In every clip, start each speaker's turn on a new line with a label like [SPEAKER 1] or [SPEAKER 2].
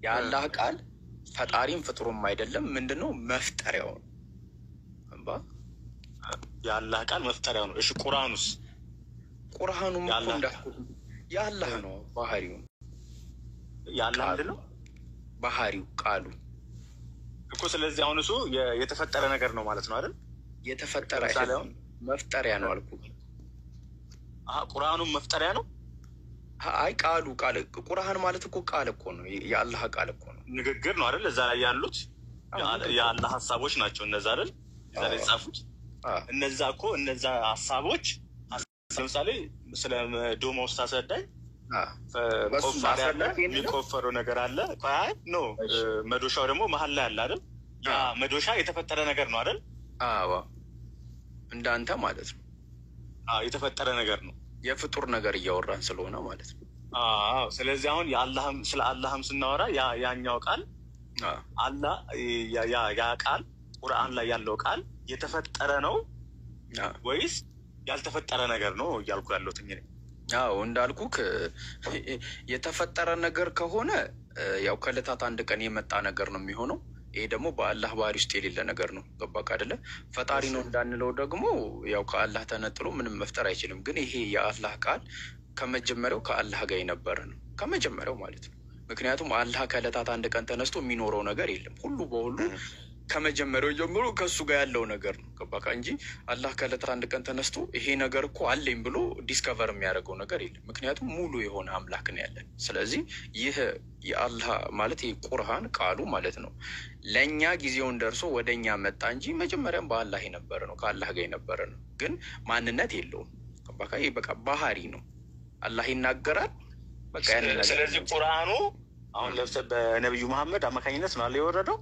[SPEAKER 1] የአላህ ቃል ፈጣሪም ፍጥሩም አይደለም ምንድነው መፍጠሪያው ነው እንባ
[SPEAKER 2] የአላህ ቃል መፍጠሪያው ነው እሺ ቁርአኑም
[SPEAKER 1] እኮ እንዳልኩት የአላህ ነው ባህሪው
[SPEAKER 2] የአላህ ምንድነው
[SPEAKER 1] ባህሪው ቃሉ
[SPEAKER 2] እኮ ስለዚህ አሁን እሱ የተፈጠረ ነገር ነው ማለት ነው አይደል
[SPEAKER 1] የተፈጠረ አይደለም መፍጠሪያ ነው አልኩ
[SPEAKER 2] ቁርአኑም መፍጠሪያ ነው
[SPEAKER 1] አይ ቃል ቁርአን ማለት እኮ ቃል እኮ ነው የአላህ ቃል እኮ ነው
[SPEAKER 2] ንግግር ነው አይደል እዛ ላይ ያሉት የአላህ ሐሳቦች ናቸው እነዛ አይደል እዛ ላይ ጻፉት እነዛ እኮ እነዛ ሐሳቦች ለምሳሌ ስለ ዶማ ውስጥ አሰዳኝ ቆፋሪያ አለ የሚቆፈረው ነገር አለ አይ ኖ መዶሻው ደግሞ መሀል ላይ አለ አይደል ያ መዶሻ የተፈጠረ ነገር ነው አይደል
[SPEAKER 1] አዎ እንዳንተ ማለት ነው
[SPEAKER 2] የተፈጠረ ነገር ነው
[SPEAKER 1] የፍጡር ነገር እያወራን ስለሆነ ማለት ነው
[SPEAKER 2] ስለዚህ አሁን የአላህም ስለ አላህም ስናወራ ያኛው ቃል አላህ ያ ቃል ቁርአን ላይ ያለው ቃል የተፈጠረ ነው ወይስ ያልተፈጠረ ነገር ነው እያልኩ ያለሁት እኔ
[SPEAKER 1] አዎ እንዳልኩክ የተፈጠረ ነገር ከሆነ ያው ከለታት አንድ ቀን የመጣ ነገር ነው የሚሆነው ይሄ ደግሞ በአላህ ባህሪ ውስጥ የሌለ ነገር ነው ገባክ አይደለ ፈጣሪ ነው እንዳንለው ደግሞ ያው ከአላህ ተነጥሎ ምንም መፍጠር አይችልም ግን ይሄ የአላህ ቃል ከመጀመሪያው ከአላህ ጋር የነበረ ነው ከመጀመሪያው ማለት ነው ምክንያቱም አላህ ከለታት አንድ ቀን ተነስቶ የሚኖረው ነገር የለም ሁሉ በሁሉ ከመጀመሪያው ጀምሮ ከሱ ጋር ያለው ነገር ነው ገባካ እንጂ አላህ ከለታት አንድ ቀን ተነስቶ ይሄ ነገር እኮ አለኝ ብሎ ዲስከቨር የሚያደርገው ነገር የለም ምክንያቱም ሙሉ የሆነ አምላክ ነው ያለን ስለዚህ ይህ የአላህ ማለት የቁርአን ቃሉ ማለት ነው ለኛ ጊዜውን ደርሶ ወደኛ መጣ እንጂ መጀመሪያም በአላህ የነበረ ነው ከአላህ ጋር የነበረ ነው ግን ማንነት የለውም ገባካ ይሄ በቃ ባህሪ ነው አላህ ይናገራል በቃ ያንን
[SPEAKER 2] ስለዚህ ቁርአኑ አሁን ለምሳሌ በነብዩ መሐመድ አማካኝነት ነው የወረደው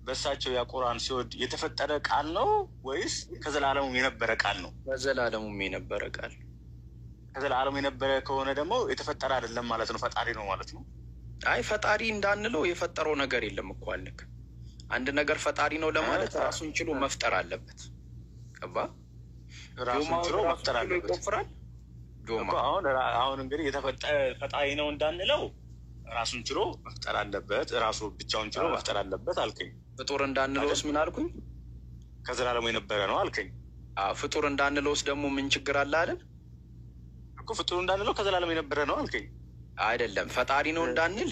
[SPEAKER 2] በሳቸው ያ ቁርአን ሲወድ የተፈጠረ ቃል ነው ወይስ ከዘላለሙ የነበረ ቃል ነው
[SPEAKER 1] ከዘላለሙ የነበረ ቃል
[SPEAKER 2] ከዘላለሙ የነበረ ከሆነ ደግሞ የተፈጠረ አይደለም ማለት ነው ፈጣሪ ነው ማለት ነው
[SPEAKER 1] አይ ፈጣሪ እንዳንለው የፈጠረው ነገር የለም እኮ አለክ አንድ ነገር ፈጣሪ ነው ለማለት ራሱን ችሎ መፍጠር አለበት ገባ
[SPEAKER 2] ራሱን ችሎ መፍጠር አለበት
[SPEAKER 1] ይቆፍራል ዶማ
[SPEAKER 2] አሁን እንግዲህ የተፈጠረ ፈጣሪ ነው እንዳንለው ራሱን ችሎ መፍጠር አለበት ራሱ ብቻውን ችሎ መፍጠር አለበት አልከኝ
[SPEAKER 1] ፍጡር እንዳንለውስ ምን አልኩኝ
[SPEAKER 2] ከዘላለሙ የነበረ ነው አልከኝ
[SPEAKER 1] ፍጡር እንዳንለውስ ደግሞ ምን ችግር አለ አይደል
[SPEAKER 2] እኮ ፍጡር እንዳንለው ከዘላለሙ የነበረ ነው አልከኝ
[SPEAKER 1] አይደለም ፈጣሪ ነው እንዳንል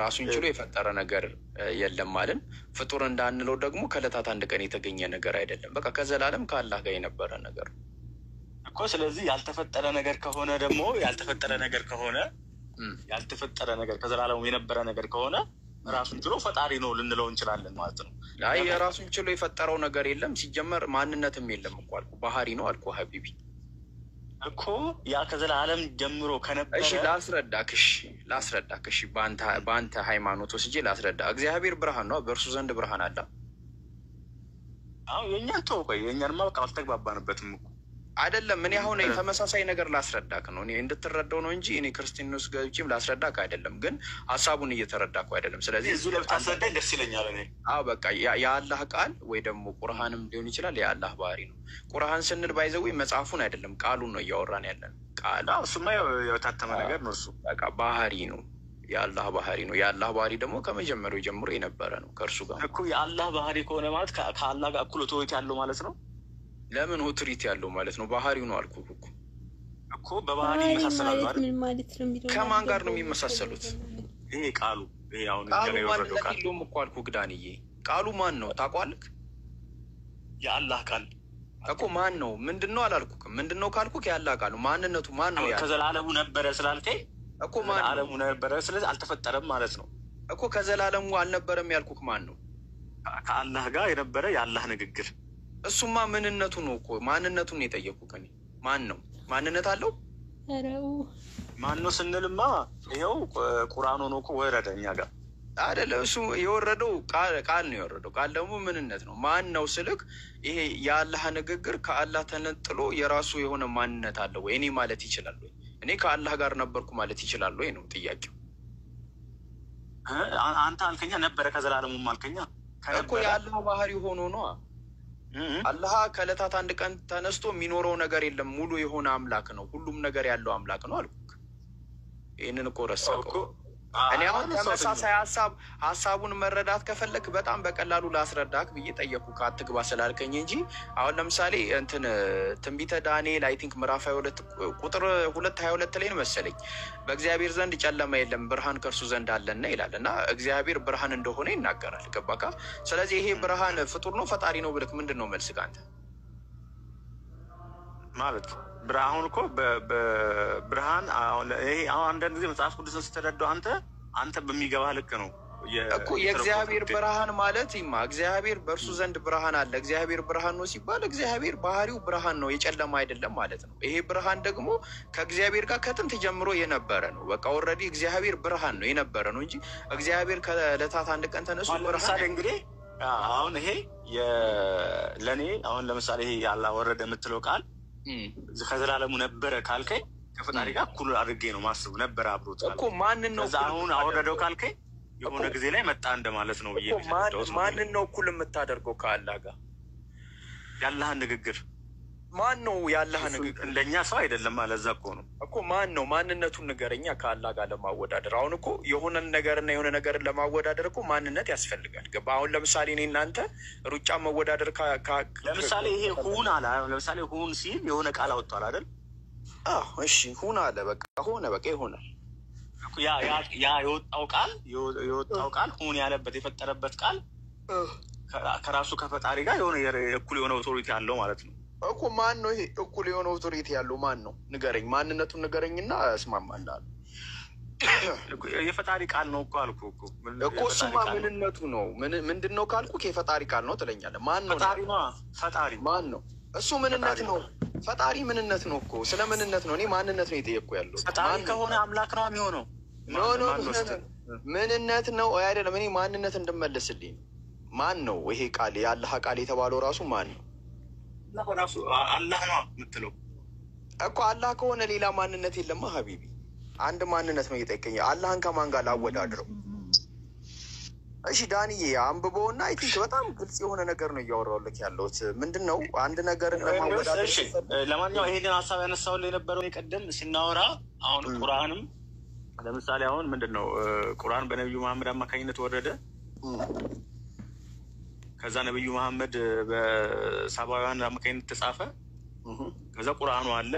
[SPEAKER 1] ራሱን ችሎ የፈጠረ ነገር የለም ማለት ፍጡር እንዳንለው ደግሞ ከለታት አንድ ቀን የተገኘ ነገር አይደለም በቃ ከዘላለም ከአላህ ጋር የነበረ ነገር
[SPEAKER 2] እኮ ስለዚህ ያልተፈጠረ ነገር ከሆነ ደግሞ ያልተፈጠረ ነገር ከዘላለሙ የነበረ ነገር ከሆነ ራሱን ችሎ ፈጣሪ ነው ልንለው እንችላለን ማለት ነው
[SPEAKER 1] አይ ራሱን ችሎ የፈጠረው ነገር የለም ሲጀመር ማንነትም የለም እኮ አልኩ ባህሪ ነው አልኩ ሀቢቢ
[SPEAKER 2] እኮ ያ ከዘላለም ጀምሮ ከነበረ
[SPEAKER 1] እሺ ላስረዳክሽ በአንተ ሃይማኖት ወስጄ ላስረዳ እግዚአብሔር ብርሃን ነው በእርሱ ዘንድ ብርሃን አለ
[SPEAKER 2] የእኛን ተወቀ የእኛንማ በቃ አልተግባባንበትም እኮ
[SPEAKER 1] አይደለም እኔ አሁን ተመሳሳይ ነገር ላስረዳክ ነው እኔ እንድትረዳው ነው እንጂ እኔ ክርስቲያኖስ ገብቼም ላስረዳክ አይደለም ግን ሐሳቡን እየተረዳኩ አይደለም ስለዚህ
[SPEAKER 2] እዙ ለብታስረዳኝ ደስ ይለኛል እኔ
[SPEAKER 1] በቃ የአላህ ቃል ወይ ደግሞ ቁርአንም ሊሆን ይችላል የአላህ ባህሪ ነው ቁርአን ስንል ባይዘው መጽሐፉን አይደለም ቃሉን ነው እያወራን ያለን ቃል
[SPEAKER 2] እሱማ የታተመ ነገር ነው እሱ
[SPEAKER 1] በቃ ባህሪ ነው የአላህ ባህሪ ነው የአላህ ባህሪ ደግሞ ከመጀመሪያው ጀምሮ የነበረ ነው ከእርሱ ጋር
[SPEAKER 2] እኮ የአላህ ባህሪ ከሆነ ማለት ከአላህ ጋር እኩል ተወት ያለው ማለት ነው
[SPEAKER 1] ለምን ኦቶሪቲ ያለው ማለት ነው ባህሪው ነው አልኩህ
[SPEAKER 2] እኮ በባህሪ ይመሳሰላሉ አይደል
[SPEAKER 1] ከማን ጋር ነው የሚመሳሰሉት
[SPEAKER 2] ይሄ ቃሉ ይሄ አሁን
[SPEAKER 1] የወረደው ቃል ነው እኮ አልኩህ ግዳንዬ ቃሉ ማን ነው ታውቃለህ
[SPEAKER 2] የአላህ ቃል
[SPEAKER 1] እኮ ማን ነው ምንድነው አላልኩህም ምንድነው ካልኩህ የአላህ ቃል ነው ማንነቱ ማን ነው
[SPEAKER 2] ከዘላለሙ ነበረ ስላልከኝ
[SPEAKER 1] እኮ ማን
[SPEAKER 2] ዓለሙ ነበረ ስለዚህ አልተፈጠረም ማለት ነው
[SPEAKER 1] እኮ ከዘላለሙ አልነበረም ያልኩህ ማን ነው
[SPEAKER 2] ከአላህ ጋር የነበረ የአላህ ንግግር
[SPEAKER 1] እሱማ ምንነቱ ነው እኮ ማንነቱን የጠየቁህ ከኔ ማን ነው ማንነት አለው
[SPEAKER 2] ማን ነው ስንልማ ይሄው ቁርአኑ ነው እኮ ወረደ እኛ ጋር
[SPEAKER 1] አይደለም እሱ የወረደው ቃል ነው የወረደው ቃል ደግሞ ምንነት ነው ማን ነው ስልክ ይሄ የአላህ ንግግር ከአላህ ተነጥሎ የራሱ የሆነ ማንነት አለው ወይ እኔ ማለት ይችላል ወይ እኔ ከአላህ ጋር ነበርኩ ማለት ይችላል ወይ ነው ጥያቄው
[SPEAKER 2] አንተ አልከኛ ነበረ ከዘላለሙም አልከኛ
[SPEAKER 1] እኮ የአላህ ባህሪ ሆኖ ነው አላህ ከለታት አንድ ቀን ተነስቶ የሚኖረው ነገር የለም ሙሉ የሆነ አምላክ ነው ሁሉም ነገር ያለው አምላክ ነው አልኩህ ይሄንን እኮ ረሳኸው እኔ አሁን ተመሳሳይ ሀሳቡን መረዳት ከፈለክ በጣም በቀላሉ ላስረዳክ ብዬ ጠየቁ ከአትግባ ስላልከኝ እንጂ አሁን ለምሳሌ እንትን ትንቢተ ዳንኤል አይ ቲንክ ምዕራፍ 22 ቁጥር 2:22 ላይ ነው መሰለኝ በእግዚአብሔር ዘንድ ጨለማ የለም ብርሃን ከእርሱ ዘንድ አለና ይላል እና እግዚአብሔር ብርሃን እንደሆነ ይናገራል። ገባካ? ስለዚህ ይሄ ብርሃን ፍጡር ነው ፈጣሪ ነው ብልክ ምንድን ነው መልስ ከአንተ
[SPEAKER 2] ማለት? ብርሃን እኮ በብርሃን ይሄ አሁን አንዳንድ ጊዜ መጽሐፍ ቅዱስን ስትረዳው አንተ በሚገባህ ልክ ነው
[SPEAKER 1] እኮ የእግዚአብሔር ብርሃን ማለት ይማ እግዚአብሔር በእርሱ ዘንድ ብርሃን አለ። እግዚአብሔር ብርሃን ነው ሲባል እግዚአብሔር ባህሪው ብርሃን ነው የጨለማ አይደለም ማለት ነው። ይሄ ብርሃን ደግሞ ከእግዚአብሔር ጋር ከጥንት ጀምሮ የነበረ ነው። በቃ ኦልሬዲ እግዚአብሔር ብርሃን ነው የነበረ ነው እንጂ እግዚአብሔር ከዕለታት አንድ ቀን ተነሱ
[SPEAKER 2] ብርሃን እንግዲህ አሁን ይሄ ለእኔ አሁን ለምሳሌ ይሄ ያላ ወረደ የምትለው ቃል ከዘላለሙ ነበረ ካልከኝ ከፈጣሪ ጋር እኩል አድርጌ ነው ማስቡ ነበረ አብሮት
[SPEAKER 1] እኮ ማንን ነው
[SPEAKER 2] አሁን አወረደው ካልከኝ የሆነ ጊዜ ላይ መጣ እንደማለት ነው ብዬ
[SPEAKER 1] ማንን ነው እኩል የምታደርገው ከአላህ ጋር?
[SPEAKER 2] ያለህን ንግግር
[SPEAKER 1] ማን ነው ያለህን ንግግር?
[SPEAKER 2] እንደኛ ሰው አይደለም ማለት እዛ እኮ ነው
[SPEAKER 1] እኮ ማን ነው ማንነቱን ንገረኛ ከአላህ ጋር ለማወዳደር። አሁን እኮ የሆነን ነገርና የሆነ ነገርን ለማወዳደር እኮ ማንነት ያስፈልጋል። ገባ? አሁን ለምሳሌ እኔ እናንተ ሩጫ መወዳደር
[SPEAKER 2] ለምሳሌ ይሄ ሁን አለ። ለምሳሌ ሁን ሲል የሆነ ቃል አወጥቷል አይደል?
[SPEAKER 1] እሺ ሁን አለ። በቃ ሆነ፣ በቃ ይሆናል።
[SPEAKER 2] ያ የወጣው ቃል ሁን ያለበት የፈጠረበት ቃል ከራሱ ከፈጣሪ ጋር የሆነ እኩል የሆነ ኦቶሪቲ አለው ማለት ነው
[SPEAKER 1] እኮ። ማን ነው ይሄ እኩል የሆነ ኦቶሪቲ ያለው ማን ነው? ንገረኝ፣ ማንነቱን ንገረኝና እስማማለሁ።
[SPEAKER 2] የፈጣሪ ቃል ነው እኮ አልኩህ
[SPEAKER 1] እኮ እሱማ ምንነቱ ነው ምንድን ነው ካልኩ የፈጣሪ ቃል ነው ትለኛለህ። ማን ነው?
[SPEAKER 2] ፈጣሪ
[SPEAKER 1] ማን ነው? እሱ ምንነት ነው። ፈጣሪ ምንነት ነው እኮ። ስለ ምንነት ነው። እኔ ማንነት ነው የጠየቅኩ ያለው።
[SPEAKER 2] ፈጣሪ ከሆነ አምላክ ነው የሚሆነው።
[SPEAKER 1] ምንነት ነው አይደለም። እኔ ማንነት እንድመለስልኝ ማን ነው ይሄ ቃል የአላህ ቃል የተባለው ራሱ ማን ነው?
[SPEAKER 2] ራሱ አላህ ነው የምትለው
[SPEAKER 1] እኮ። አላህ ከሆነ ሌላ ማንነት የለማ ሀቢቢ። አንድ ማንነት ነው እየጠየቀኝ። አላህን ከማን ጋር ላወዳድረው? እሺ ዳንዬ አንብበውና አይ ቲንክ በጣም ግልጽ የሆነ ነገር ነው እያወራሁልህ ያለሁት። ምንድን ነው አንድ ነገርን ለማወዳደር።
[SPEAKER 2] ለማንኛውም ይሄንን ሀሳብ ያነሳሁልህ የነበረው ቀደም ሲናወራ አሁን ቁርአንም ለምሳሌ አሁን ምንድን ነው ቁርአን በነቢዩ መሐመድ አማካኝነት ወረደ። ከዛ ነቢዩ መሐመድ በሳባውያን አማካኝነት ተጻፈ። ከዛ ቁርአኑ አለ።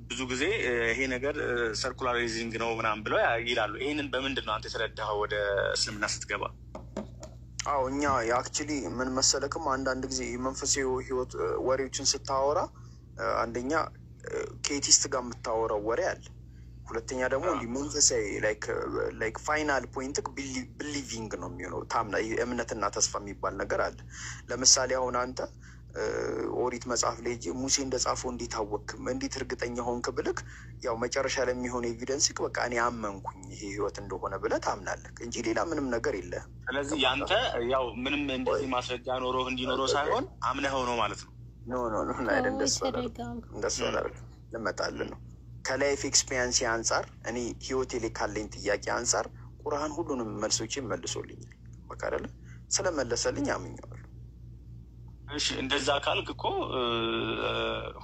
[SPEAKER 2] ብዙ ጊዜ ይሄ ነገር ሰርኩላሪዚንግ ነው ምናምን ብለው ይላሉ። ይህንን በምንድን ነው አንተ የተረዳኸው ወደ እስልምና ስትገባ?
[SPEAKER 1] አዎ እኛ አክቹዋሊ ምን መሰለክም አንዳንድ ጊዜ መንፈሳዊ ህይወት ወሬዎችን ስታወራ አንደኛ ከኤቲስት ጋር የምታወራው ወሬ አለ። ሁለተኛ ደግሞ እንዲህ መንፈሳዊ ላይክ ፋይናል ፖይንት ቢሊቪንግ ነው የሚሆነው። ታምና እምነትና ተስፋ የሚባል ነገር አለ። ለምሳሌ አሁን አንተ ኦሪት መጽሐፍ ላይ ሙሴ እንደጻፈው እንዴት አወቅም እንዴት እርግጠኛ ሆንክ ብልክ ያው መጨረሻ ላይ የሚሆን ኤቪደንስ በቃ እኔ አመንኩኝ ይሄ ህይወት እንደሆነ ብለህ ታምናለህ እንጂ ሌላ ምንም ነገር የለህም።
[SPEAKER 2] ስለዚህ ያንተ ያው ምንም እንደዚህ ማስረጃ ኖሮ እንዲኖረው ሳይሆን አምነኸው ነው ማለት ነው።
[SPEAKER 1] ኖ እንደሱ ልመጣልህ ነው። ከላይፍ ኤክስፔሪንስ አንጻር እኔ ህይወቴ ላይ ካለኝ ጥያቄ አንጻር ቁርአን ሁሉንም መልሶችን መልሶልኛል። በቃ አይደለ ስለመለሰልኝ አምኜዋለሁ።
[SPEAKER 2] እሺ እንደዛ ካልክ እኮ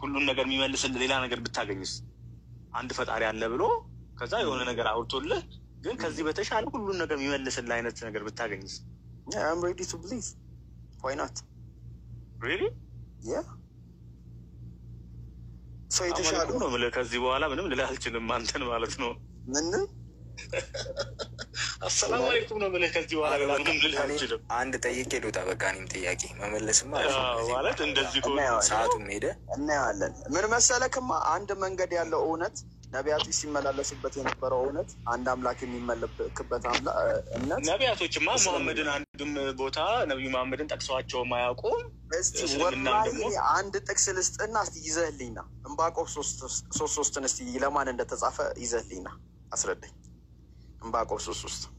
[SPEAKER 2] ሁሉን ነገር የሚመልስልህ ሌላ ነገር ብታገኝስ? አንድ ፈጣሪ አለ ብሎ ከዛ የሆነ ነገር አውርቶልህ ግን ከዚህ በተሻለ ሁሉን ነገር የሚመልስልህ አይነት ነገር ብታገኝስ?
[SPEAKER 1] I'm ready to believe. Why not?
[SPEAKER 2] Really?
[SPEAKER 1] Yeah. ሰው የተሻለ
[SPEAKER 2] ነው ማለት ከዚህ በኋላ ምንም ልልህ አልችልም አንተን ማለት ነው።
[SPEAKER 1] ምን
[SPEAKER 2] አሰላሙ አለይኩም ነው ማለት ከዚህ በኋላ ምንም ልልህ አልችልም።
[SPEAKER 3] አንድ ጠይቄ ልውጣ በቃ እኔም ጥያቄ መመለስም
[SPEAKER 2] ማለት እንደዚህ እኮ
[SPEAKER 3] ሰዓቱም ሄደ።
[SPEAKER 1] እናያለን። ምን መሰለክማ አንድ መንገድ ያለው እውነት ነቢያቶች ሲመላለሱበት የነበረው እውነት አንድ አምላክ የሚመለክበት እምነት።
[SPEAKER 2] ነቢያቶችማ መሐመድን አንድም ቦታ ነቢዩ መሐመድን ጠቅሰዋቸው ማያውቁ።
[SPEAKER 1] እስቲ ወላሂ አንድ ጥቅስ ልስጥና እስቲ ይዘህልኝና ዕንባቆም 3:3 እስቲ ለማን እንደተጻፈ ይዘህልኝና አስረዳኝ። ዕንባቆም 3:3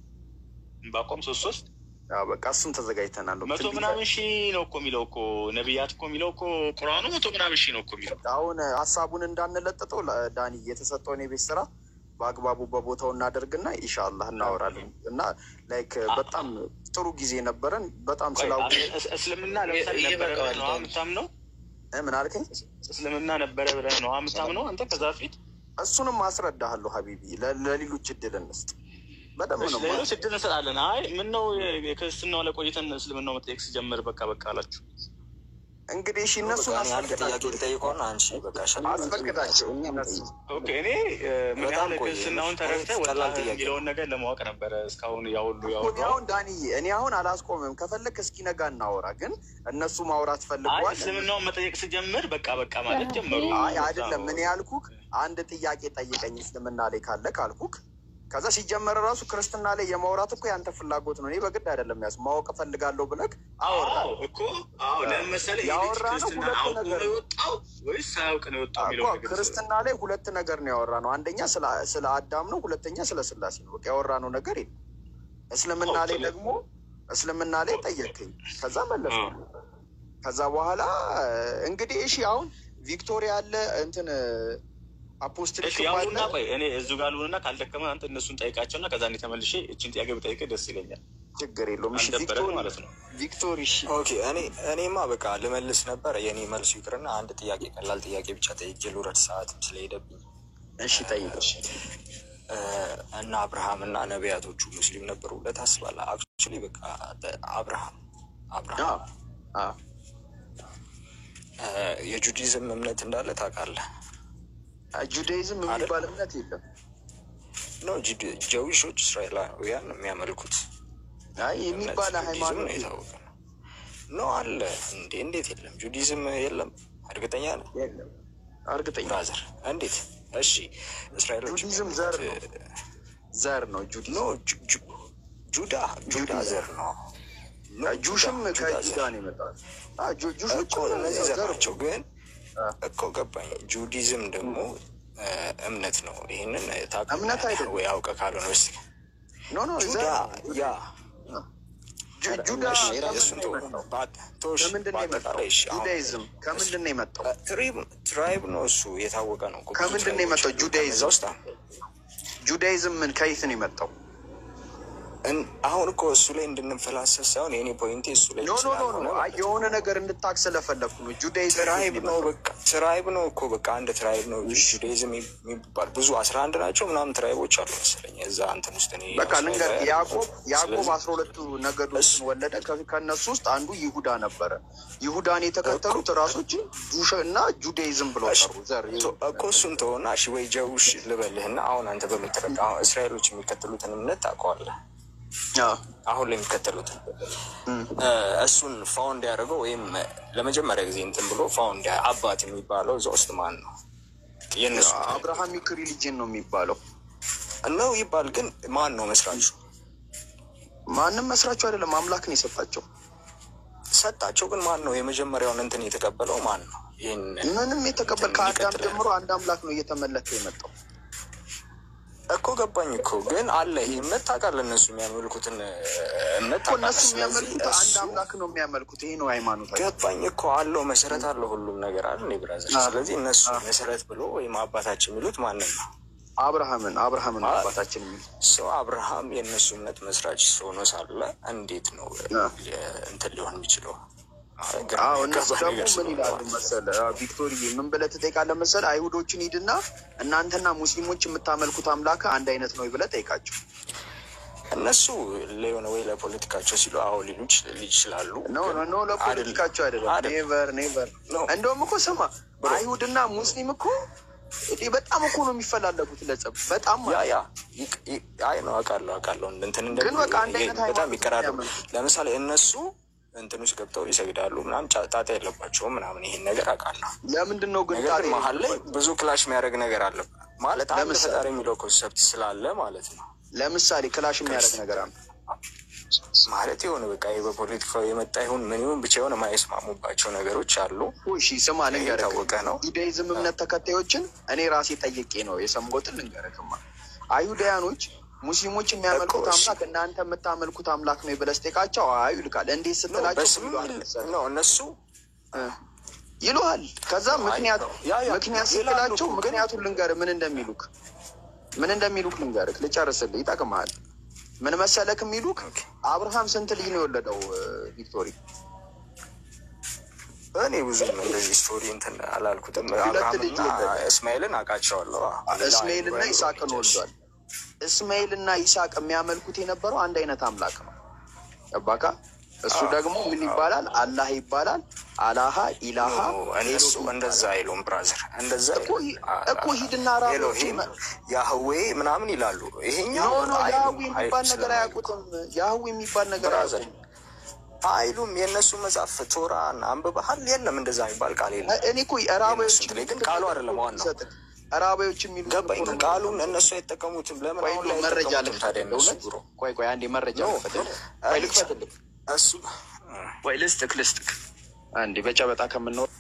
[SPEAKER 2] ዕንባቆም 3:3
[SPEAKER 1] ያው በቃ እሱን ተዘጋጅተናል።
[SPEAKER 2] 100 ምናምን ሺህ ነው እኮ የሚለው እኮ ነቢያት እኮ የሚለው እኮ ቁርአኑ 100 ምናምን ሺህ ነው እኮ የሚለው።
[SPEAKER 1] አሁን ሀሳቡን እንዳንለጥጠው ዳኒ የተሰጠውን የቤት ስራ በአግባቡ በቦታው እናደርግና ኢንሻአላህ እናወራለን። እና ላይክ በጣም ጥሩ ጊዜ ነበረን። በጣም ስላው
[SPEAKER 2] እስልምና ለምሳሌ ነበረ ነው የምታምነው?
[SPEAKER 1] ምን አልከኝ?
[SPEAKER 2] እስልምና ነበረ ብለህ ነው የምታምነው አንተ? ከዛ ፊት
[SPEAKER 1] እሱንም አስረዳሃለሁ ሀቢቢ። ለሌሎች እድል እንስጥ። በደም ነው
[SPEAKER 2] ሌሎች እድል እንሰጣለን። አይ ምን ነው የክርስትናው ላይ ቆይተን እስልምናው መጠየቅ ሲጀምር በቃ አላችሁ።
[SPEAKER 1] እንግዲህ እሺ እነሱን
[SPEAKER 3] አስፈቅዳቸው ልጠይቀውና አንቺ በቃ
[SPEAKER 1] አስፈቅዳቸው።
[SPEAKER 2] ኦኬ እኔ ምን ያህል ክርስትናውን ተረድተህ ወጣህ የሚለውን ነገር ለማወቅ ነበረ እስካሁን ያሁሉ
[SPEAKER 1] አሁን ዳንዬ እኔ አሁን አላስቆምም። ከፈለክ እስኪ ነጋ እናወራ። ግን እነሱ ማውራት ፈልገዋል።
[SPEAKER 2] እስልምናውን መጠየቅ ሲጀምር በቃ ማለት ጀመሩ።
[SPEAKER 1] አይ አይደለም ምን ያልኩክ አንድ ጥያቄ ጠይቀኝ እስልምና ላይ ካለ ካልኩክ ከዛ ሲጀመር ራሱ ክርስትና ላይ የማውራት እኮ ያንተ ፍላጎት ነው። እኔ በግድ አይደለም ያስ ማወቅ ፈልጋለሁ ብለክ
[SPEAKER 2] አወራው እኮ ለምሳሌ ክርስትና አውቆ ነው የወጣው ወይስ ሳያውቅ ነው የወጣው የሚለው ነገር
[SPEAKER 1] ክርስትና ላይ ሁለት ነገር ነው ያወራነው። አንደኛ ስለ አዳም ነው፣ ሁለተኛ ስለ ስላሴ ነው። በቃ ያወራነው ነገር የለም። እስልምና ላይ ደግሞ እስልምና ላይ ጠየቀኝ፣ ከዛ መለስኩ። ከዛ በኋላ እንግዲህ እሺ አሁን ቪክቶሪያ አለ እንትን አፖስትሊክ
[SPEAKER 2] ያውና ቆይ እኔ እዚሁ ጋር ልሁንና ካልደከመ አንተ እነሱን ጠይቃቸውና ከዛ እኔ ተመልሼ እቺን ጥያቄ ብጠይቅህ ደስ ይለኛል።
[SPEAKER 1] ችግር የለውም። እሺ ቪክቶሪ ማለት ነው። ቪክቶሪ እሺ
[SPEAKER 3] ኦኬ። እኔማ በቃ ልመልስ ነበር። የኔ መልስ ይቅርና አንድ ጥያቄ ቀላል ጥያቄ ብቻ ጠይቄ ልውረድ፣ ሰዓትም ስለሄደብኝ።
[SPEAKER 1] እሺ ጠይቀሽ
[SPEAKER 3] እና አብርሃም እና ነቢያቶቹ ሙስሊም ነበሩ ብለህ ታስባለህ? አክቹዋሊ በቃ አብርሃም የጁዲዝም እምነት እንዳለ ታውቃለህ?
[SPEAKER 1] ጁዳይዝም የሚባል እምነት የለም።
[SPEAKER 3] ኖ ጀዊሾች እስራኤላውያን የሚያመልኩት
[SPEAKER 1] የሚባል ሃይማኖት
[SPEAKER 3] ነው የታወቀ ነው። ኖ አለ እንዴ? እንዴት የለም? ጁዲዝም የለም? እርግጠኛ ነህ?
[SPEAKER 1] የለም። እርግጠኛ
[SPEAKER 3] ብራዘር እንዴት? እሺ እስራኤሎች
[SPEAKER 1] ጁዲዝም ዘር ነው። ጁዳ ዘር ነው። ጁሽም ከጁዳ ነው የመጣው። ጁሾች
[SPEAKER 3] እነዚህ ዘር ናቸው ግን እኮ ገባኝ። ጁዲዝም ደግሞ እምነት ነው። ይሄንን
[SPEAKER 1] እምነት አይደለም
[SPEAKER 3] ወይ አውቀህ ካልሆነ ወይስ ጁዳ ያ ጁዳ
[SPEAKER 1] ከምንድን ነው የመጣው?
[SPEAKER 3] ትራይብ ነው እሱ የታወቀ ነው።
[SPEAKER 1] ከምንድን ነው የመጣው? ጁዳይዝም ምን ከየት ነው የመጣው?
[SPEAKER 3] አሁን እኮ እሱ ላይ እንድንፈላሰፍ ሳይሆን የኔ ፖይንቴ እሱ ላይ
[SPEAKER 1] የሆነ ነገር እንድታቅ ስለፈለኩ ነው። ጁዳይዝም
[SPEAKER 3] ትራይብ ነው በቃ ትራይብ ነው እኮ በቃ አንድ ትራይብ ነው ጁዳይዝም የሚባል ብዙ 11 ናቸው ምናምን ትራይቦች አሉ መሰለኝ እዛ እንትን ውስጥ እኔ
[SPEAKER 1] በቃ ልንገር ያዕቆብ 12 ነገዶችን ወለደ። ከነሱ ውስጥ አንዱ ይሁዳ ነበረ። ይሁዳን የተከተሉት ራሶች ጁሽ እና ጁዳይዝም ብለው ጠሩ። ዘር
[SPEAKER 3] እኮ እሱን ተወውና እሺ ወይ ጀውሽ ልበልህና አሁን አንተ በምትረዳ እስራኤሎች የሚከተሉትን እምነት ታውቀዋለህ? አሁን ላይ የሚከተሉት እሱን ፋውንድ ያደረገው ወይም ለመጀመሪያ ጊዜ እንትን ብሎ ፋውንድ አባት የሚባለው እዛ ውስጥ ማን ነው? የነሱ
[SPEAKER 1] አብርሃሚክ ሪሊጅን ነው የሚባለው
[SPEAKER 3] ነው ይባል። ግን ማን ነው መስራቹ?
[SPEAKER 1] ማንም መስራቹ አይደለም። አምላክ ነው የሰጣቸው።
[SPEAKER 3] ግን ማን ነው የመጀመሪያውን እንትን የተቀበለው? ማን ነው ይሄን
[SPEAKER 1] ምንም የተቀበል? ከአዳም ጀምሮ አንድ አምላክ ነው እየተመለከ የመጣው
[SPEAKER 3] እኮ ገባኝ እኮ። ግን አለ ይሄ እምነት ታውቃለህ? እነሱ የሚያመልኩትን እምነት
[SPEAKER 1] እነሱ የሚያመልኩት አንድ አምላክ ነው የሚያመልኩት። ይሄ ነው ሃይማኖት።
[SPEAKER 3] ገባኝ እኮ አለው መሰረት አለው ሁሉም ነገር አለ እንዴ ብራዘር። ስለዚህ እነሱ መሰረት ብሎ ወይም አባታችን የሚሉት ማንን ነው?
[SPEAKER 1] አብርሃምን አባታችን የሚሉት
[SPEAKER 3] ሰው አብርሃም የእነሱ እምነት መስራች ሆኖ ሳለ እንዴት ነው እንትን ሊሆን የሚችለው?
[SPEAKER 1] እነሱ ደግሞ ምን ይላሉ መሰለህ ቪክቶሪ፣ ምን ብለህ ትጠይቃለህ መሰለህ? አይሁዶችን ሂድና እናንተና ሙስሊሞች የምታመልኩት አምላክ አንድ አይነት ነው ብለህ ጠይቃቸው።
[SPEAKER 3] እነሱ ለሆነ ወይ ለፖለቲካቸው ሲሉ ሊሉ ይችላሉ።
[SPEAKER 1] ኖ ለፖለቲካቸው አይደለም። ኔቨር እንደውም እኮ ስማ አይሁድና ሙስሊም እኮ በጣም እኮ ነው የሚፈላለጉት ለጸብ በጣም
[SPEAKER 3] አይ ነው አውቃለሁ እንትን
[SPEAKER 1] ግን በቃ አንድ አይነት
[SPEAKER 3] በጣም ይቀራረቡ። ለምሳሌ እነሱ እንትን ውስጥ ገብተው ይሰግዳሉ ምናምን ጣጣ የለባቸውም ምናምን ይሄን ነገር አውቃለሁ።
[SPEAKER 1] ለምንድን ነው ግን
[SPEAKER 3] መሀል ላይ ብዙ ክላሽ የሚያደርግ ነገር አለ ማለት አንድ ፈጣሪ የሚለው ኮንሰፕት ስላለ ማለት ነው።
[SPEAKER 1] ለምሳሌ ክላሽ የሚያደርግ ነገር አለ
[SPEAKER 3] ማለት የሆነ በቃ በፖለቲካው የመጣ ይሁን ምን ይሁን ብቻ የሆነ የማይስማሙባቸው ነገሮች አሉ።
[SPEAKER 1] እሺ ስማ ልንገርህ፣
[SPEAKER 3] የታወቀ ነው።
[SPEAKER 1] ጁዳይዝም እምነት ተከታዮችን እኔ ራሴ ጠይቄ ነው የሰማሁትን ልንገርህማ። አይሁዳውያኖች ሙስሊሞች የሚያመልኩት አምላክ እናንተ የምታመልኩት አምላክ ነው ብለህ ስትጠይቃቸው አይ ይልካል። እንዴት ስትላቸው
[SPEAKER 3] ነው እነሱ
[SPEAKER 1] ይሉሃል። ከዛ ምክንያት ስትላቸው ምክንያቱን ልንገርህ ምን እንደሚሉክ ልንገርህ፣ ልጨርስልህ ይጠቅምሃል። ምን መሰለክ የሚሉክ አብርሃም ስንት ልጅ ነው የወለደው ቪክቶሪ?
[SPEAKER 3] እኔ ብዙ እንደዚህ ስቶሪ እንትን አላልኩትም። አብርሃምና እስማኤልን አውቃቸዋለሁ።
[SPEAKER 1] እስማኤልና ይስሐቅን ወልዷል። እስማኤልና ይስሐቅ የሚያመልኩት የነበረው አንድ አይነት አምላክ ነው። ገባካ? እሱ ደግሞ ምን ይባላል? አላህ ይባላል። አላሃ ኢላሃ።
[SPEAKER 3] እነሱ እንደዛ አይሉም ብራዘር። እንደዛ
[SPEAKER 1] እኮ ሂድና ራሱ
[SPEAKER 3] ያህዌ ምናምን ይላሉ። ይሄኛው
[SPEAKER 1] ያህዌ የሚባል ነገር አያውቁትም። ያህዌ የሚባል ነገር
[SPEAKER 3] አይሉም። የእነሱ መጽሐፍ ቶራን አንብበሃል? የለም እንደዛ የሚባል ቃል የለም።
[SPEAKER 1] እኔ እኮ አራባዮች
[SPEAKER 3] ግን ቃሉ አይደለም ዋናው።
[SPEAKER 1] አራባዮች የሚሉት
[SPEAKER 3] ገባኝ። ቃሉን እነሱ አይጠቀሙትም። ለምን አሁን ላይ
[SPEAKER 1] መረጃ
[SPEAKER 3] ታዲያ እነሱ ብሮ
[SPEAKER 1] ቆይ አንዴ መረጃ ልክፈትልህ።
[SPEAKER 3] እሱ
[SPEAKER 1] ወይ ልስጥክ አንዴ በጨበጣ ከምንወር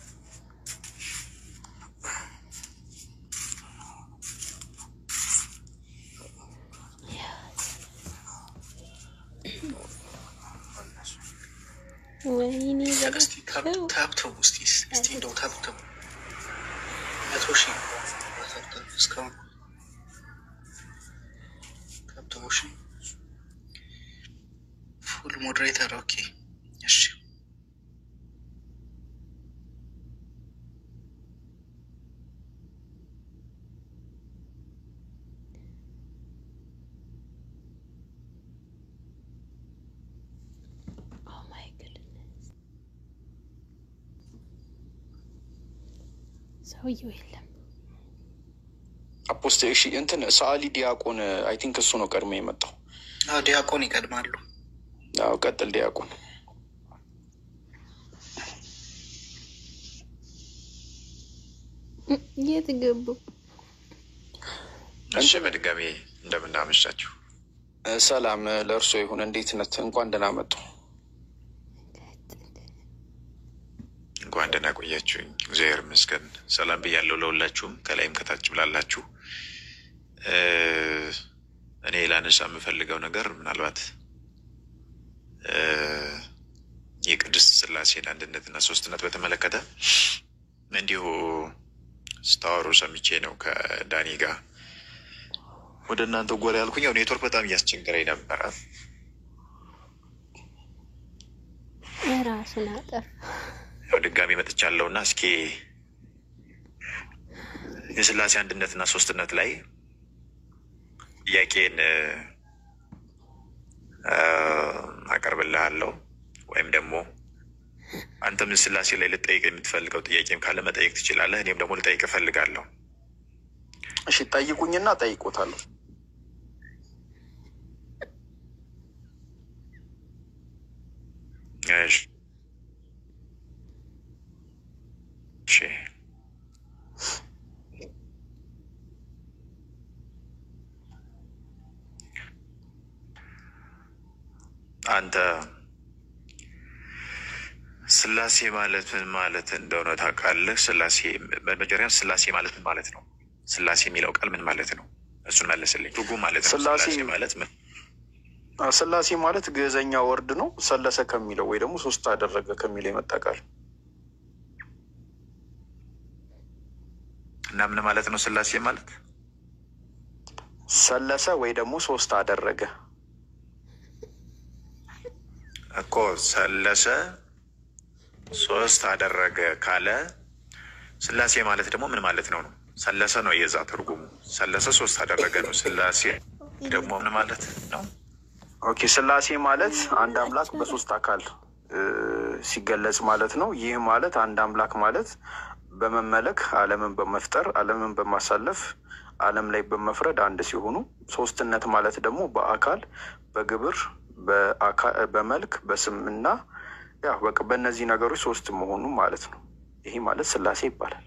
[SPEAKER 4] ወይኔ
[SPEAKER 5] እስቲ ታብተው እስቲ እንደው ታብተው 100,000 እስካሁን ታብተው ፉል ሞዴሬተር ኦኬ። እሺ
[SPEAKER 4] ሰውየው የለም።
[SPEAKER 1] አፖስቶል እሺ እንትን ሰዓሊ ዲያቆን አይ ቲንክ እሱ ነው ቀድሞ የመጣው።
[SPEAKER 5] ዲያቆን ይቀድማሉ።
[SPEAKER 1] ቀጥል ዲያቆን።
[SPEAKER 4] የት ገቡ?
[SPEAKER 6] እሺ በድጋሚ እንደምናመሻችሁ።
[SPEAKER 1] ሰላም ለእርሶ ይሁን። እንዴት ነት? እንኳን ደህና መጡ።
[SPEAKER 6] እንኳን ደህና ቆያችሁኝ። እግዚአብሔር ይመስገን። ሰላም ብያለሁ ለሁላችሁም፣ ከላይም ከታች ብላላችሁ። እኔ ላነሳ የምፈልገው ነገር ምናልባት የቅድስት ሥላሴን አንድነትና ሶስትነት በተመለከተ እንዲሁ ስታወሩ ሰምቼ ነው ከዳኒ ጋር ወደ እናንተ ጎራ ያልኩኝ። ያው ኔትወርክ በጣም እያስቸገረኝ ነበረ።
[SPEAKER 4] ራሱን አጠር
[SPEAKER 6] ያው ድጋሚ መጥቻለሁ እና እስኪ የሥላሴ አንድነትና ሶስትነት ላይ ጥያቄን አቀርብልሃለሁ ወይም ደግሞ አንተም ሥላሴ ላይ ልጠይቅ የምትፈልገው ጥያቄም ካለ መጠየቅ ትችላለህ። እኔም ደግሞ ልጠይቅ እፈልጋለሁ።
[SPEAKER 1] እሺ ጠይቁኝና ጠይቁታለሁ።
[SPEAKER 6] እሺ አንተ ሥላሴ ማለት ምን ማለት እንደሆነ ታውቃለህ? ሥላሴ በመጀመሪያ ሥላሴ ማለት ምን ማለት ነው? ሥላሴ የሚለው ቃል ምን ማለት ነው? እሱን መለስልኝ። ትርጉም ማለት ነው። ሥላሴ ማለት ምን?
[SPEAKER 1] ሥላሴ ማለት ግዕዘኛ ወርድ ነው። ሰለሰ ከሚለው ወይ ደግሞ ሶስት አደረገ ከሚለው የመጣ ቃል
[SPEAKER 6] እና ምን ማለት ነው? ሥላሴ ማለት
[SPEAKER 1] ሰለሰ ወይ ደግሞ ሶስት አደረገ
[SPEAKER 6] እኮ። ሰለሰ ሶስት አደረገ ካለ ሥላሴ ማለት ደግሞ ምን ማለት ነው? ሰለሰ ነው የዛ ትርጉሙ። ሰለሰ ሶስት አደረገ ነው። ሥላሴ ደግሞ ምን ማለት ነው?
[SPEAKER 1] ኦኬ ሥላሴ ማለት አንድ አምላክ በሶስት አካል ሲገለጽ ማለት ነው። ይህ ማለት አንድ አምላክ ማለት በመመለክ ዓለምን በመፍጠር ዓለምን በማሳለፍ ዓለም ላይ በመፍረድ አንድ ሲሆኑ፣ ሶስትነት ማለት ደግሞ በአካል በግብር በመልክ በስምና ያው በቃ በእነዚህ ነገሮች ሶስት መሆኑ ማለት ነው። ይሄ ማለት ሥላሴ ይባላል።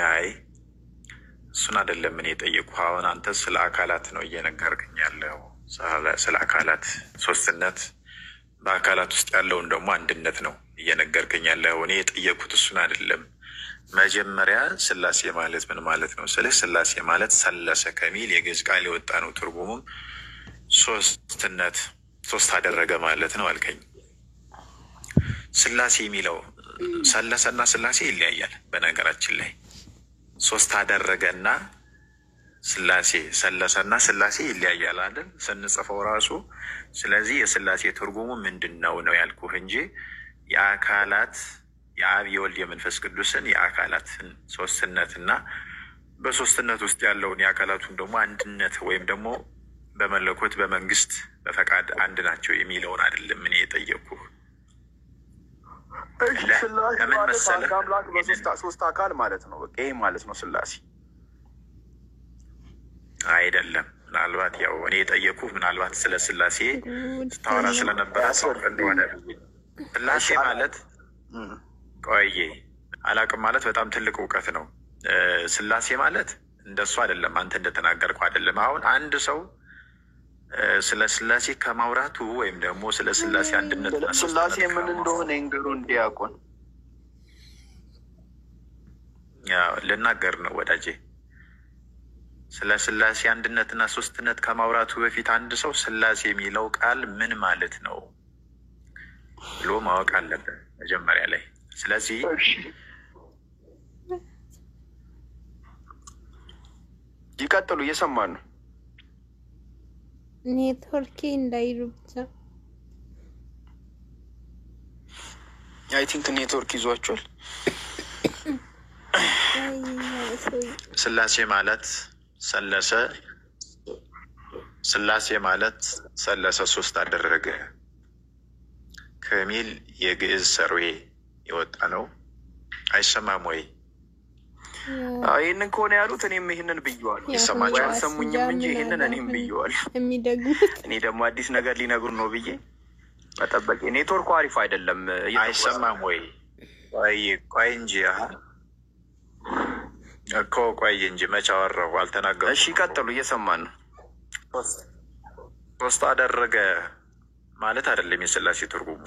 [SPEAKER 6] አይ እሱን አይደለም እኔ የጠየኩህ። አሁን አንተ ስለ አካላት ነው እየነገርከኝ ያለው፣ ስለ አካላት ሶስትነት፣ በአካላት ውስጥ ያለውን ደግሞ አንድነት ነው እየነገርከኝ ያለው። እኔ የጠየኩት እሱን አይደለም። መጀመሪያ ሥላሴ ማለት ምን ማለት ነው ስልህ፣ ሥላሴ ማለት ሰለሰ ከሚል የግዕዝ ቃል የወጣ ነው። ትርጉሙም ሶስትነት፣ ሶስት አደረገ ማለት ነው አልከኝ። ሥላሴ የሚለው ሰለሰና ሥላሴ ይለያያል። በነገራችን ላይ ሶስት አደረገና ሥላሴ፣ ሰለሰና ሥላሴ ይለያያል አይደል ስንጽፈው ራሱ። ስለዚህ የሥላሴ ትርጉሙ ምንድን ነው ነው ያልኩህ እንጂ የአካላት የአብ የወልድ የመንፈስ ቅዱስን የአካላትን ሶስትነትና በሶስትነት ውስጥ ያለውን የአካላቱን ደግሞ አንድነት ወይም ደግሞ በመለኮት በመንግስት በፈቃድ አንድ ናቸው የሚለውን አይደለም እኔ የጠየኩህ።
[SPEAKER 1] ለምን መሰለህ? አምላክ በሶስት አካል ማለት ነው። በቃ ይሄ ማለት ነው ስላሴ
[SPEAKER 6] አይደለም። ምናልባት ያው እኔ የጠየኩህ ምናልባት ስለ ስላሴ ታወራ ስለነበረ ሰው እንደሆነ ስላሴ ማለት ቆየ አላቅም ማለት በጣም ትልቅ እውቀት ነው። ስላሴ ማለት እንደሱ አይደለም። አንተ እንደተናገርከው አይደለም። አሁን አንድ ሰው ስለ ስላሴ ከማውራቱ ወይም ደግሞ ስለ ስላሴ አንድነት
[SPEAKER 1] ስላሴ ምን እንደሆነ ይንገሩ እንዲያውቁን
[SPEAKER 6] ያው ልናገር ነው ወዳጄ። ስለ ስላሴ አንድነትና ሶስትነት ከማውራቱ በፊት አንድ ሰው ስላሴ የሚለው ቃል ምን ማለት ነው ብሎ ማወቅ አለበት መጀመሪያ ላይ። ስለዚህ
[SPEAKER 1] ይቀጥሉ፣ እየሰማን ነው።
[SPEAKER 4] ኔትወርክ እንዳይሉ ብቻ
[SPEAKER 1] አይ ቲንክ ኔትወርክ ይዟቸዋል።
[SPEAKER 6] ስላሴ ማለት ስላሴ ማለት ሰለሰ ሶስት አደረገ ከሚል የግዕዝ ሰርዌ የወጣ ነው። አይሰማም ወይ?
[SPEAKER 1] ይህንን ከሆነ ያሉት እኔም ይህንን ብየዋል።
[SPEAKER 6] ይሰማቸዋል።
[SPEAKER 1] አልሰሙኝም እንጂ ይህንን እኔም ብየዋል።
[SPEAKER 4] የሚደግሙት
[SPEAKER 1] እኔ ደግሞ አዲስ ነገር ሊነግሩ ነው ብዬ መጠበቅ። ኔትወርኩ አሪፍ አይደለም።
[SPEAKER 6] አይሰማም ወይ? ቆይ እንጂ እኮ ቆይ እንጂ መቼ አወራሁ? አልተናገርኩም።
[SPEAKER 1] እሺ ቀጥሉ፣ እየሰማን ነው።
[SPEAKER 6] ሶስት አደረገ ማለት አይደለም የስላሴ ትርጉሙ።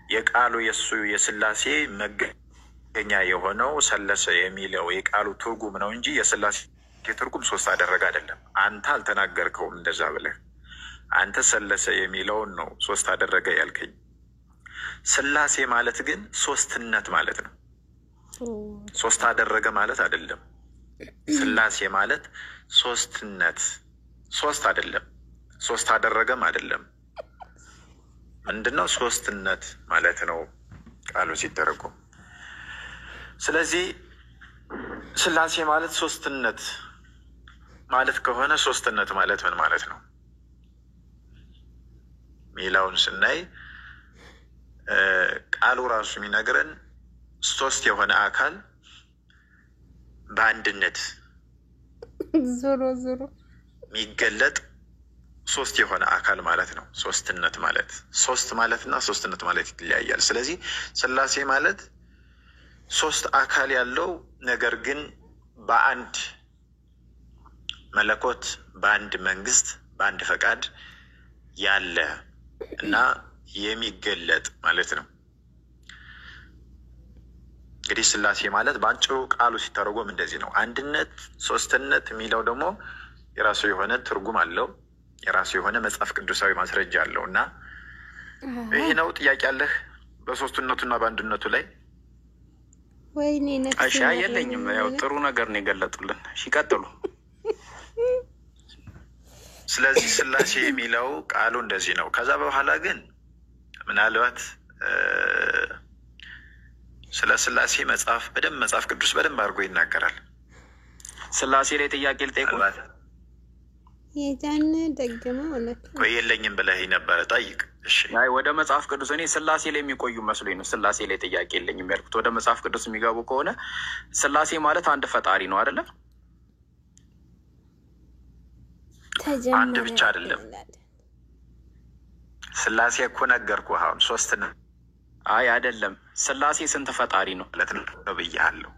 [SPEAKER 6] የቃሉ የሱ የስላሴ መገኛ የሆነው ሰለሰ የሚለው የቃሉ ትርጉም ነው እንጂ የስላሴ ትርጉም ሶስት አደረገ አይደለም። አንተ አልተናገርከውም እንደዛ ብለህ። አንተ ሰለሰ የሚለውን ነው ሶስት አደረገ ያልከኝ። ስላሴ ማለት ግን ሶስትነት ማለት ነው። ሶስት አደረገ ማለት አይደለም። ስላሴ ማለት ሶስትነት፣ ሶስት አይደለም። ሶስት አደረገም አይደለም። ምንድነው? ሶስትነት ማለት ነው ቃሉ ሲተረጎም። ስለዚህ ስላሴ ማለት ሶስትነት ማለት ከሆነ ሶስትነት ማለት ምን ማለት ነው ሚለውን ስናይ ቃሉ ራሱ የሚነግረን ሶስት የሆነ አካል በአንድነት
[SPEAKER 4] ዞሮ
[SPEAKER 6] የሚገለጥ ሶስት የሆነ አካል ማለት ነው። ሶስትነት ማለት ሶስት ማለትና ሶስትነት ማለት ይለያያል። ስለዚህ ስላሴ ማለት ሶስት አካል ያለው ነገር ግን በአንድ መለኮት፣ በአንድ መንግስት፣ በአንድ ፈቃድ ያለ እና የሚገለጥ ማለት ነው። እንግዲህ ስላሴ ማለት በአጭሩ ቃሉ ሲተረጎም እንደዚህ ነው። አንድነት፣ ሶስትነት የሚለው ደግሞ የራሱ የሆነ ትርጉም አለው፣ የራሱ የሆነ መጽሐፍ ቅዱሳዊ ማስረጃ አለው እና ይህ ነው። ጥያቄ አለህ በሶስትነቱና በአንድነቱ ላይ?
[SPEAKER 4] ወይኔ
[SPEAKER 1] እሺ፣ የለኝም። ያው ጥሩ ነገር ነው የገለጡልን። እሺ ቀጥሉ።
[SPEAKER 6] ስለዚህ ስላሴ የሚለው ቃሉ እንደዚህ ነው። ከዛ በኋላ ግን ምናልባት ስለ ስላሴ መጽሐፍ ቅዱስ በደንብ አድርጎ ይናገራል።
[SPEAKER 1] ስላሴ ላይ ጥያቄ ልጠይቁ።
[SPEAKER 4] የዛን ደግመው
[SPEAKER 6] ቆይ የለኝም ብለህ ነበረ፣ ጠይቅ። እሺ
[SPEAKER 1] አይ ወደ መጽሐፍ ቅዱስ እኔ ስላሴ ላይ የሚቆዩ መስሎኝ ነው ስላሴ ላይ ጥያቄ የለኝም ያልኩት። ወደ መጽሐፍ ቅዱስ የሚገቡ ከሆነ ስላሴ ማለት አንድ ፈጣሪ ነው አይደለ?
[SPEAKER 6] አንድ ብቻ አይደለም። ስላሴ እኮ ነገርኩህ አሁን ሶስት ነው።
[SPEAKER 1] አይ አይደለም። ስላሴ ስንት ፈጣሪ ነው
[SPEAKER 6] ማለት ነው ብያለሁ።